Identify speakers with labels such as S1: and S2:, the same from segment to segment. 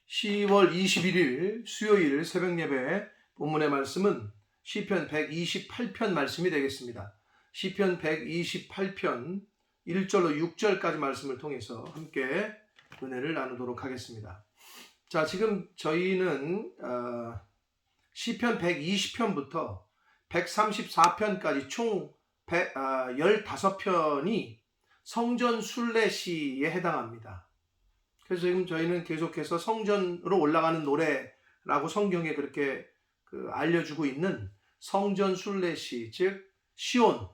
S1: 10월 21일 수요일 새벽예배 본문의 말씀은 시편 128편 말씀이 되겠습니다. 시편 128편 1절로 6절까지 말씀을 통해서 함께 은혜를 나누도록 하겠습니다. 자, 지금 저희는 시편 120편부터 134편까지 총 15편이 성전 순례시에 해당합니다. 그래서 지금 저희는 계속해서 성전으로 올라가는 노래라고 성경에 그렇게 알려주고 있는 성전 순례시, 즉 시온,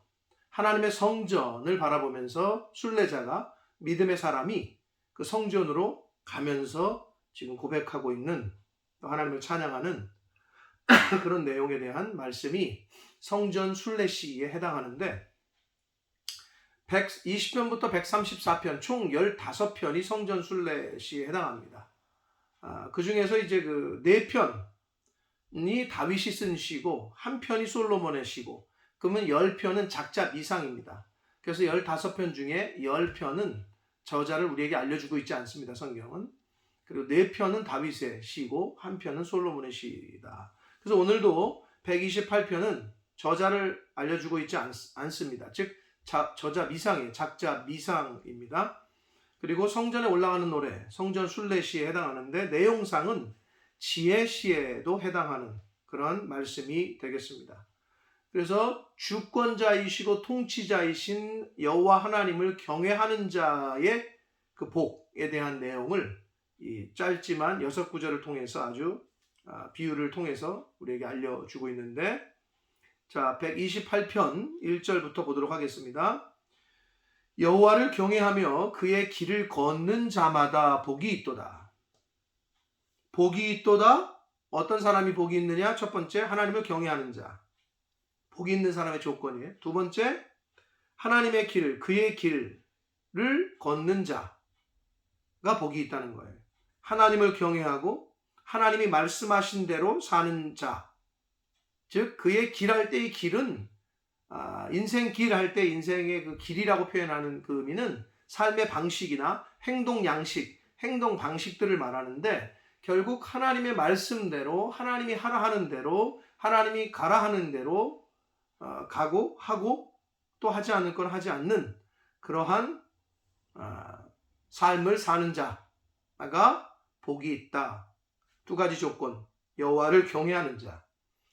S1: 하나님의 성전을 바라보면서 순례자가, 믿음의 사람이 그 성전으로 가면서 지금 고백하고 있는, 또 하나님을 찬양하는 그런 내용에 대한 말씀이 성전 순례시에 해당하는데, 120편부터 134편 총 15편이 성전 순례시에 해당합니다. 그 중에서 이제 4편이 다윗이 쓴 시고 1편이 솔로몬의 시고, 그러면 10편은 작자 미상입니다. 그래서 15편 중에 10편은 저자를 우리에게 알려주고 있지 않습니다, 성경은. 그리고 4편은 다윗의 시고 1편은 솔로몬의 시이다. 그래서 오늘도 128편은 저자를 알려주고 있지 않습니다. 즉 저자 미상이에요. 작자 미상입니다. 그리고 성전에 올라가는 노래, 성전 순례시에 해당하는데, 내용상은 지혜시에도 해당하는 그런 말씀이 되겠습니다. 그래서 주권자이시고 통치자이신 여호와 하나님을 경외하는 자의 그 복에 대한 내용을 이 짧지만 6구절을 통해서 아주 비유를 통해서 우리에게 알려주고 있는데, 자, 128편 1절부터 보도록 하겠습니다. 여호와를 경외하며 그의 길을 걷는 자마다 복이 있도다. 복이 있도다. 어떤 사람이 복이 있느냐? 첫 번째, 하나님을 경외하는 자. 복이 있는 사람의 조건이에요. 두 번째, 하나님의 길, 그의 길을 걷는 자가 복이 있다는 거예요. 하나님을 경외하고 하나님이 말씀하신 대로 사는 자. 즉 그의 길할 때의 길은 인생 길 할 때 인생의 그 길이라고 표현하는 그 의미는 삶의 방식이나 행동 양식, 행동 방식들을 말하는데, 결국 하나님의 말씀대로, 하나님이 하라 하는 대로, 하나님이 가라 하는 대로 가고 하고, 또 하지 않을 건 하지 않는 그러한 삶을 사는 자가 복이 있다. 두 가지 조건, 여호와를 경외하는 자,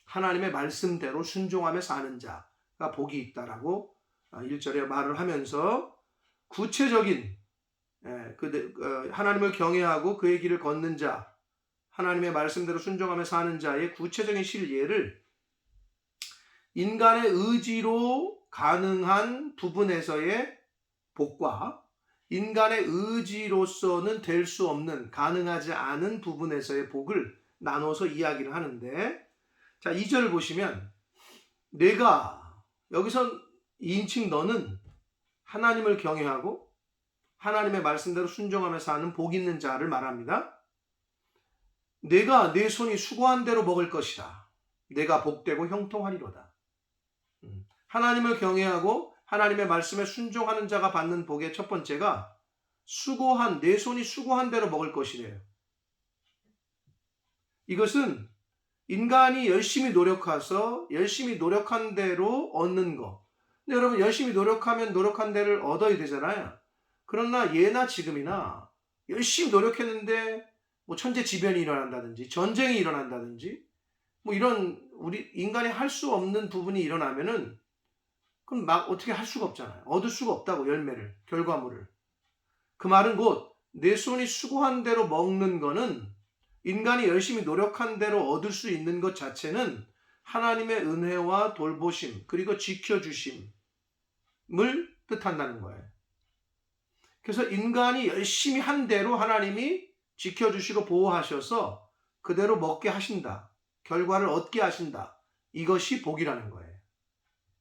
S1: 하나님의 말씀대로 순종하며 사는 자가 복이 있다라고 1절에 말을 하면서, 구체적인 하나님을 경외하고 그의 길을 걷는 자, 하나님의 말씀대로 순종하며 사는 자의 구체적인 실예를 인간의 의지로 가능한 부분에서의 복과 인간의 의지로서는 될 수 없는, 가능하지 않은 부분에서의 복을 나눠서 이야기를 하는데, 자, 2절을 보시면, 내가, 여기서 2인칭 너는 하나님을 경외하고 하나님의 말씀대로 순종하며 사는 복 있는 자를 말합니다. 내가 내 손이 수고한 대로 먹을 것이라. 내가 복되고 형통하리로다. 하나님을 경외하고 하나님의 말씀에 순종하는 자가 받는 복의 첫 번째가 내 손이 수고한 대로 먹을 것이래요. 이것은 인간이 열심히 노력해서 열심히 노력한 대로 얻는 거. 근데 여러분, 열심히 노력하면 노력한 대를 얻어야 되잖아요. 그러나 예나 지금이나 열심히 노력했는데 뭐 천재지변이 일어난다든지 전쟁이 일어난다든지 뭐 이런 우리 인간이 할 수 없는 부분이 일어나면은 그럼 막 어떻게 할 수가 없잖아요. 얻을 수가 없다고, 열매를, 결과물을. 그 말은 곧 내 손이 수고한 대로 먹는 거는, 인간이 열심히 노력한 대로 얻을 수 있는 것 자체는 하나님의 은혜와 돌보심, 그리고 지켜주심을 뜻한다는 거예요. 그래서 인간이 열심히 한 대로 하나님이 지켜주시고 보호하셔서 그대로 먹게 하신다. 결과를 얻게 하신다. 이것이 복이라는 거예요.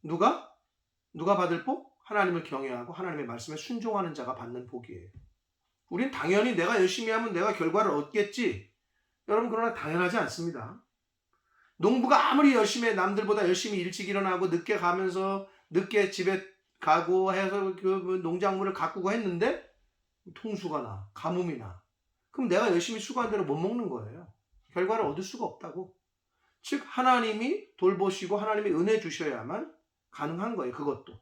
S1: 누가 받을 복? 하나님을 경외하고 하나님의 말씀에 순종하는 자가 받는 복이에요. 우린 당연히 내가 열심히 하면 내가 결과를 얻겠지. 여러분, 그러나 당연하지 않습니다. 농부가 아무리 열심히 남들보다 열심히 일찍 일어나고 늦게 가면서 늦게 집에 가고 해서 그 농작물을 가꾸고 했는데 통수가 나, 가뭄이 나. 그럼 내가 열심히 수고한 대로 못 먹는 거예요. 결과를 얻을 수가 없다고. 즉 하나님이 돌보시고 하나님이 은혜 주셔야만 가능한 거예요. 그것도.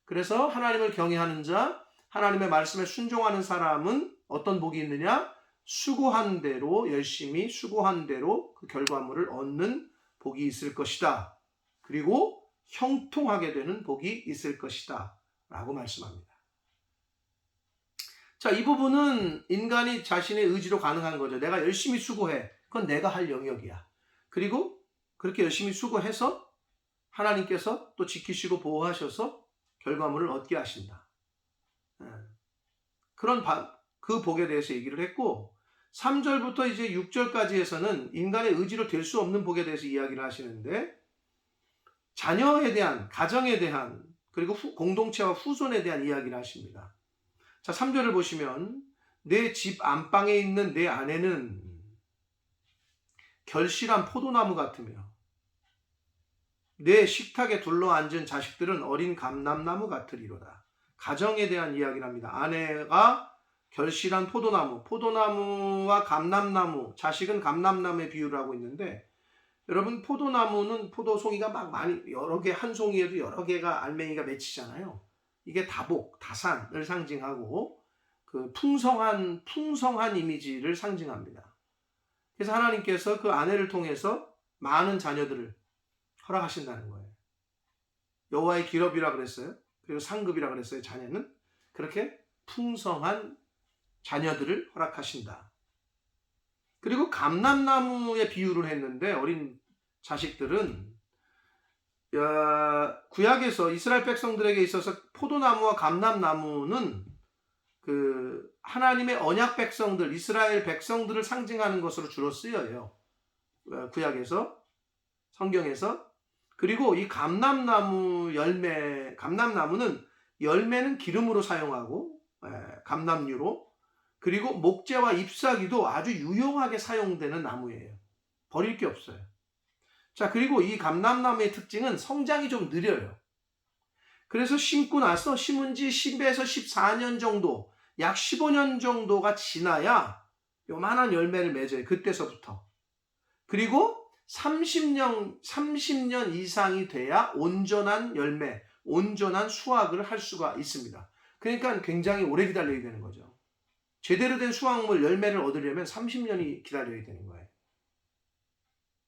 S1: 그래서 하나님을 경외하는 자, 하나님의 말씀에 순종하는 사람은 어떤 복이 있느냐? 수고한 대로, 열심히 수고한 대로 그 결과물을 얻는 복이 있을 것이다. 그리고 형통하게 되는 복이 있을 것이다. 라고 말씀합니다. 자, 이 부분은 인간이 자신의 의지로 가능한 거죠. 내가 열심히 수고해. 그건 내가 할 영역이야. 그리고 그렇게 열심히 수고해서 하나님께서 또 지키시고 보호하셔서 결과물을 얻게 하신다. 그런 그 복에 대해서 얘기를 했고 3절부터 이제 6절까지 해서는 인간의 의지로 될 수 없는 복에 대해서 이야기를 하시는데 자녀에 대한, 가정에 대한, 그리고 공동체와 후손에 대한 이야기를 하십니다. 자, 3절을 보시면 내 집 안방에 있는 내 아내는 결실한 포도나무 같으며 내 식탁에 둘러앉은 자식들은 어린 감람나무 같으리로다. 가정에 대한 이야기를 합니다. 아내가 결실한 포도나무, 포도나무와 감람나무, 자식은 감람나무의 비유를 하고 있는데 여러분 포도나무는 포도송이가 막 많이 여러 개 한 송이에도 여러 개가 알맹이가 맺히잖아요. 이게 다복, 다산을 상징하고 그 풍성한 이미지를 상징합니다. 그래서 하나님께서 그 아내를 통해서 많은 자녀들을 허락하신다는 거예요. 여호와의 기업이라 그랬어요. 그리고 상급이라 그랬어요. 자녀는 그렇게 풍성한 자녀들을 허락하신다. 그리고 감람나무의 비유를 했는데 어린 자식들은 구약에서 이스라엘 백성들에게 있어서 포도나무와 감람나무는 그 하나님의 언약 백성들, 이스라엘 백성들을 상징하는 것으로 주로 쓰여요. 구약에서, 성경에서. 그리고 이 감람나무 열매, 감람나무는 열매는 기름으로 사용하고 감람류로, 그리고 목재와 잎사귀도 아주 유용하게 사용되는 나무예요. 버릴 게 없어요. 자, 그리고 이 감람나무의 특징은 성장이 좀 느려요. 그래서 심고 나서 심은 지 10에서 14년 정도, 약 15년 정도가 지나야 요만한 열매를 맺어요. 그때서부터. 그리고 30년 이상이 돼야 온전한 열매, 온전한 수확을 할 수가 있습니다. 그러니까 굉장히 오래 기다려야 되는 거죠. 제대로 된 수확물, 열매를 얻으려면 30년이 기다려야 되는 거예요.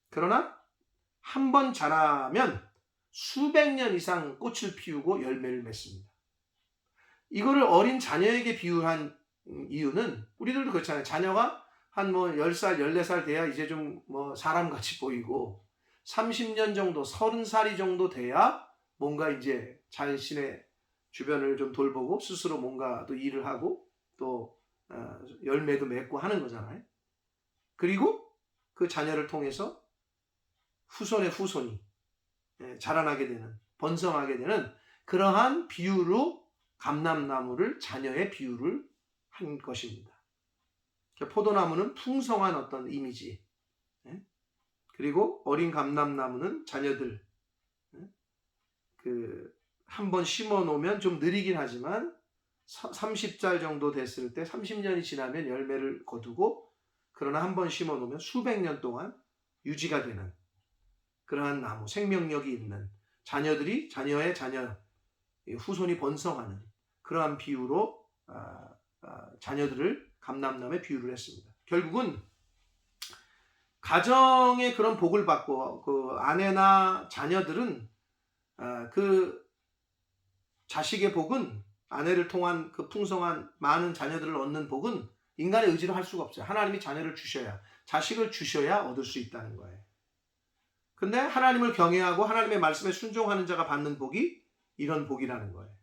S1: 그러나 한 번 자라면 수백 년 이상 꽃을 피우고 열매를 맺습니다. 이거를 어린 자녀에게 비유한 이유는 우리들도 그렇잖아요. 자녀가 한 10살, 14살 돼야 이제 좀 사람같이 보이고 30년 정도, 30살이 정도 돼야 뭔가 이제 자신의 주변을 좀 돌보고 스스로 뭔가 또 일을 하고 또 열매도 맺고 하는 거잖아요. 그리고 그 자녀를 통해서 후손의 후손이 자라나게 되는, 번성하게 되는 그러한 비유로 감람나무를 자녀의 비유를 한 것입니다. 포도나무는 풍성한 어떤 이미지, 그리고 어린 감람나무는 자녀들, 한 번 심어 놓으면 좀 느리긴 하지만 30살 정도 됐을 때 30년이 지나면 열매를 거두고, 그러나 한 번 심어 놓으면 수백 년 동안 유지가 되는 그러한 나무, 생명력이 있는 자녀들이 자녀의 자녀, 후손이 번성하는 그러한 비유로 자녀들을 감람나무에 비유를 했습니다. 결국은 가정의 그런 복을 받고 그 아내나 자녀들은 그 자식의 복은, 아내를 통한 그 풍성한 많은 자녀들을 얻는 복은 인간의 의지로 할 수가 없어요. 하나님이 자녀를 주셔야, 자식을 주셔야 얻을 수 있다는 거예요. 근데 하나님을 경외하고 하나님의 말씀에 순종하는 자가 받는 복이 이런 복이라는 거예요.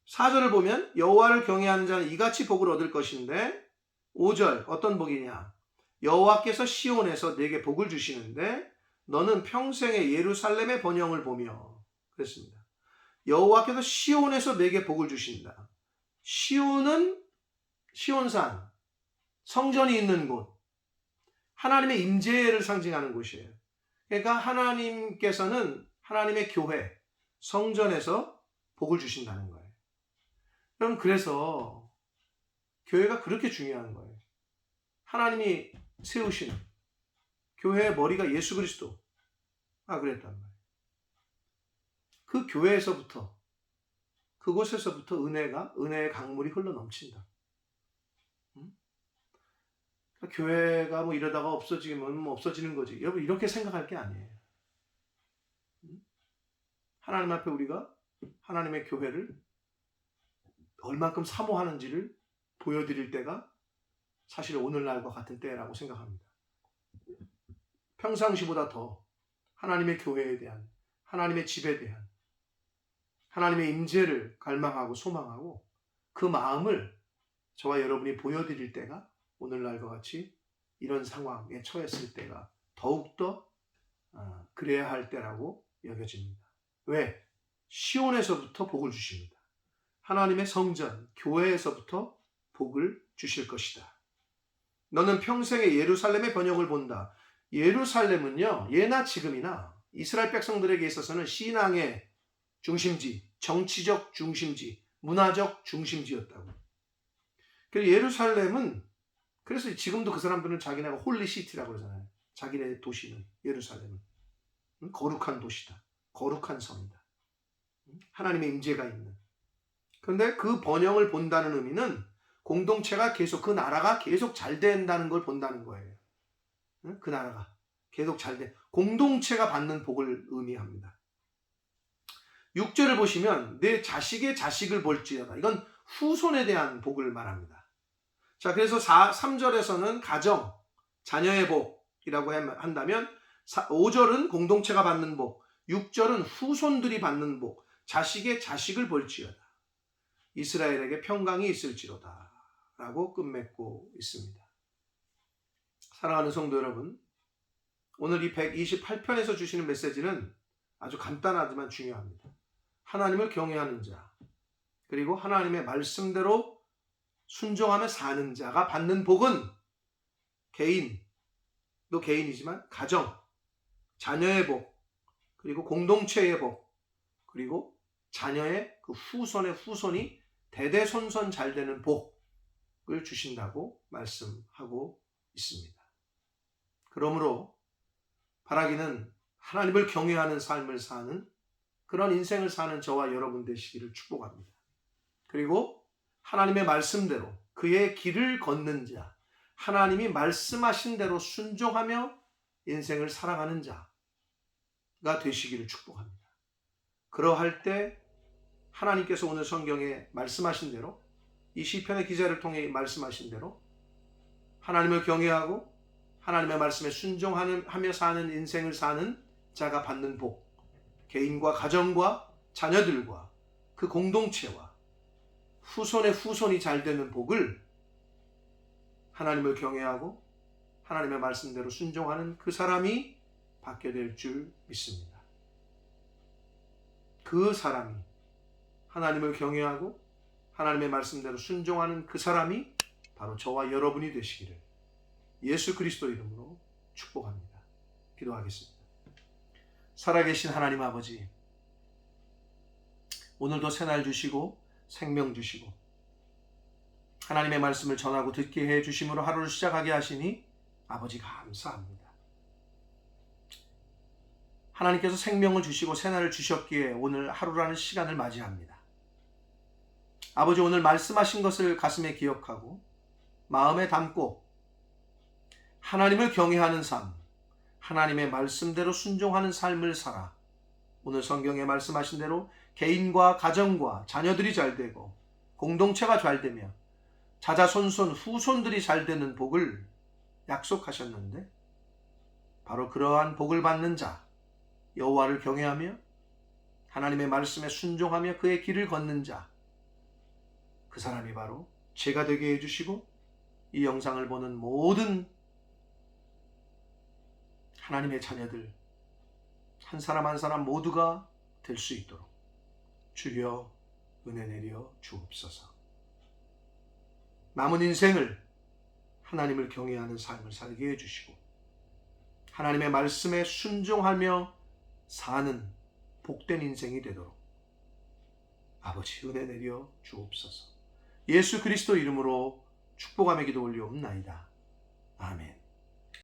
S1: 4절을 보면 여호와를 경외하는 자는 이같이 복을 얻을 것인데, 5절 어떤 복이냐? 여호와께서 시온에서 내게 복을 주시는데 너는 평생에 예루살렘의 번영을 보며, 그랬습니다. 여호와께서 시온에서 내게 복을 주신다. 시온은 시온산, 성전이 있는 곳, 하나님의 임재를 상징하는 곳이에요. 그러니까 하나님께서는 하나님의 교회, 성전에서 복을 주신다는 거예요. 그럼 그래서 교회가 그렇게 중요한 거예요. 하나님이 세우신 교회의 머리가 예수 그리스도가 그랬단 말이에요. 그 교회에서부터, 그곳에서부터 은혜의 강물이 흘러 넘친다. 교회가 뭐 이러다가 없어지면 뭐 없어지는 거지. 여러분 이렇게 생각할 게 아니에요. 하나님 앞에 우리가 하나님의 교회를 얼만큼 사모하는지를 보여드릴 때가 사실 오늘날과 같은 때라고 생각합니다. 평상시보다 더 하나님의 교회에 대한, 하나님의 집에 대한, 하나님의 임재를 갈망하고 소망하고 그 마음을 저와 여러분이 보여드릴 때가 오늘날과 같이 이런 상황에 처했을 때가 더욱더 그래야 할 때라고 여겨집니다. 왜? 시온에서부터 복을 주십니다. 하나님의 성전, 교회에서부터 복을 주실 것이다. 너는 평생에 예루살렘의 번영을 본다. 예루살렘은요, 예나 지금이나 이스라엘 백성들에게 있어서는 신앙의 중심지, 정치적 중심지, 문화적 중심지였다고. 예루살렘은, 그래서 지금도 그 사람들은 자기네가 홀리시티라고 그러잖아요. 자기네 도시는, 예루살렘은 거룩한 도시다, 거룩한 성이다, 하나님의 임재가 있는. 그런데 그 번영을 본다는 의미는 공동체가 계속, 그 나라가 계속 잘 된다는 걸 본다는 거예요. 그 나라가 계속 잘 돼, 공동체가 받는 복을 의미합니다. 6절을 보시면 내 자식의 자식을 볼지어다. 이건 후손에 대한 복을 말합니다. 자, 그래서 3절에서는 가정, 자녀의 복이라고 한다면 5절은 공동체가 받는 복, 6절은 후손들이 받는 복, 자식의 자식을 볼지어다. 이스라엘에게 평강이 있을지로다 라고 끝맺고 있습니다. 사랑하는 성도 여러분, 오늘 이 128편에서 주시는 메시지는 아주 간단하지만 중요합니다. 하나님을 경외하는 자, 그리고 하나님의 말씀대로 순종하며 사는 자가 받는 복은 개인도 개인이지만 가정, 자녀의 복, 그리고 공동체의 복, 그리고 자녀의 그 후손의 후손이 대대손손 잘 되는 복을 주신다고 말씀하고 있습니다. 그러므로 바라기는 하나님을 경외하는 삶을 사는, 그런 인생을 사는 저와 여러분 되시기를 축복합니다. 그리고 하나님의 말씀대로 그의 길을 걷는 자, 하나님이 말씀하신 대로 순종하며 인생을 살아가는 자가 되시기를 축복합니다. 그러할 때 하나님께서 오늘 성경에 말씀하신 대로, 이 시편의 기자를 통해 말씀하신 대로 하나님을 경외하고 하나님의 말씀에 순종하며 사는 인생을 사는 자가 받는 복, 개인과 가정과 자녀들과 그 공동체와 후손의 후손이 잘 되는 복을 하나님을 경외하고 하나님의 말씀대로 순종하는 그 사람이 받게 될 줄 믿습니다. 그 사람이, 하나님을 경외하고 하나님의 말씀대로 순종하는 그 사람이 바로 저와 여러분이 되시기를 예수 그리스도 이름으로 축복합니다. 기도하겠습니다. 살아계신 하나님 아버지, 오늘도 새날 주시고 생명 주시고 하나님의 말씀을 전하고 듣게 해 주심으로 하루를 시작하게 하시니 아버지 감사합니다. 하나님께서 생명을 주시고 새날을 주셨기에 오늘 하루라는 시간을 맞이합니다. 아버지, 오늘 말씀하신 것을 가슴에 기억하고 마음에 담고 하나님을 경외하는 삶, 하나님의 말씀대로 순종하는 삶을 살아 오늘 성경에 말씀하신 대로 개인과 가정과 자녀들이 잘 되고 공동체가 잘 되며 자자손손 후손들이 잘 되는 복을 약속하셨는데, 바로 그러한 복을 받는 자, 여호와를 경외하며 하나님의 말씀에 순종하며 그의 길을 걷는 자, 그 사람이 바로 제가 되게 해주시고 이 영상을 보는 모든 하나님의 자녀들 한 사람 한 사람 모두가 될 수 있도록 주여 은혜 내려 주옵소서. 남은 인생을 하나님을 경외하는 삶을 살게 해주시고 하나님의 말씀에 순종하며 사는 복된 인생이 되도록 아버지 은혜 내려 주옵소서. 예수 그리스도 이름으로 축복함의 기도 올리옵나이다.